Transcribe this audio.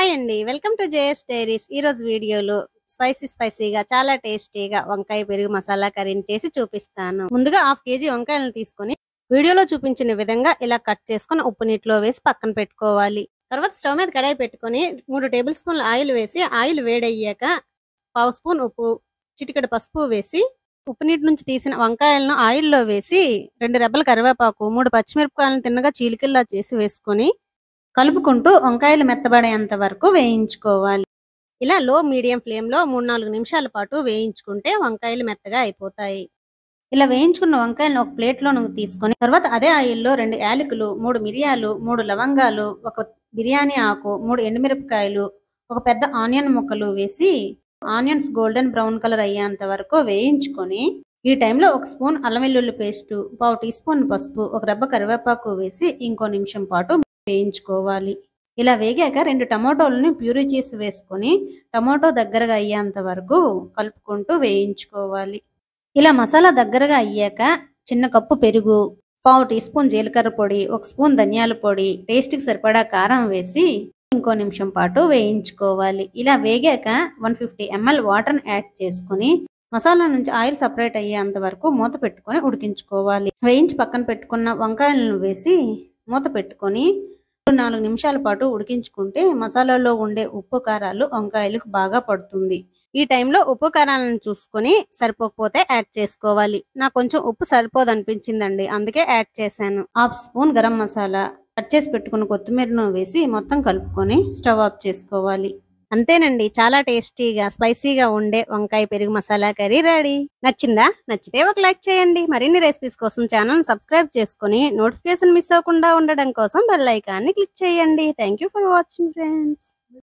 Hi అండి, welcome to JS diaries. ఈ రోజు వీడియోలో స్పైసీగా చాలా టేస్టీగా వంకాయ పెరుగు మసాలా కర్రీని చేసి చూపిస్తాను. ముందుగా హాఫ్ కేజీ వంకాయలను తీసుకొని వీడియోలో చూపించిన విధంగా ఇలా కట్ చేసుకొని ఉప్పు నీటిలో వేసి పక్కన పెట్టుకోవాలి. తర్వాత స్టవ్ మీద కడాయి పెట్టుకొని 3 టేబుల్ స్పూన్ల ఆయిల్ వేసి ఆయిల్ వేడయ్యాక పావు స్పూన్ ఉప్పు, చిటికెడు పసుపు వేసి ఉప్పు నీటి నుంచి తీసిన వంకాయలను ఆయిల్లో వేసి 2 రెబ్బల కరివేపాకు, 3 పచ్చిమిరపకాయలను తిన్నగా చీలికల్లా చేసి వేసుకొని కలుపుకుంటూ వంకాయలు మెత్తబడేంత వరకు వేయించుకోవాలి. ఇలా లో మీడియం ఫ్లేమ్లో 3-4 నిమిషాల పాటు వేయించుకుంటే వంకాయలు మెత్తగా అయిపోతాయి. ఇలా వేయించుకున్న వంకాయలను ఒక ప్లేట్లోకి తీసుకొని తర్వాత అదే ఆయిల్లో 2 యాలకులు, 3 మిరియాలు, 3 లవంగాలు, 1 బిర్యానీ ఆకు, 3 ఎండుమిరపకాయలు, ఒక పెద్ద ఆనియన్ ముక్కలు వేసి ఆనియన్స్ గోల్డెన్ బ్రౌన్ కలర్ అయ్యేంత వరకు వేయించుకొని ఈ టైంలో 1 స్పూన్ అల్లం వెల్లుల్లి పేస్టు, పావు టీ స్పూన్ పసుపు, 1 రెబ్బ కరివేపాకు వేసి ఇంకో నిమిషం పాటు వేయించుకోవాలి. ఇలా వేగాక 2 టమాటోలని ప్యూరీ చేసి వేసుకొని టమాటో దగ్గరగా అయ్యేంత వరకు కలుపుకుంటూ వేయించుకోవాలి. ఇలా మసాలా దగ్గరగా అయ్యాక చిన్న కప్పు పెరుగు, పావు టీ స్పూన్ జీలకర్ర పొడి, 1 స్పూన్ ధనియాల పొడి, టేస్ట్కి సరిపడా కారం వేసి ఇంకో నిమిషం పాటు వేయించుకోవాలి. ఇలా వేగాక 150 ml వాటర్ని యాడ్ చేసుకుని మసాలా నుంచి ఆయిల్ సపరేట్ అయ్యేంత వరకు మూత పెట్టుకొని ఉడికించుకోవాలి. వేయించి పక్కన పెట్టుకున్న వంకాయలను వేసి మూత పెట్టుకొని 4 నిమిషాల పాటు ఉడికించుకుంటే మసాలాలో ఉండే ఉప్పు కారాలు వంకాయలకు బాగా పడుతుంది. ఈ టైంలో ఉప్పు కారాలను చూసుకొని సరిపోకపోతే యాడ్ చేసుకోవాలి. నాకు కొంచెం ఉప్పు సరిపోదు అనిపించిందండి, అందుకే యాడ్ చేశాను. Half spoon garam masala, cut చేసి పెట్టుకున్న కొత్తిమీరను వేసి మొత్తం కలుపుకొని స్టవ్ ఆఫ్ చేసుకోవాలి. అంతేనండి, చాలా టేస్టీగా స్పైసీగా ఉండే వంకాయ పెరుగు మసాలా కర్రీ రెడీ. నచ్చిందా? నచ్చితే ఒక లైక్ చేయండి. మరిన్ని రెసిపీస్ కోసం ఛానల్ సబ్స్క్రైబ్ చేసుకుని నోటిఫికేషన్ మిస్ అవ్వకుండా ఉండడం కోసం బెల్ ఐకాన్ని క్లిక్ చేయండి. Thank you for watching friends.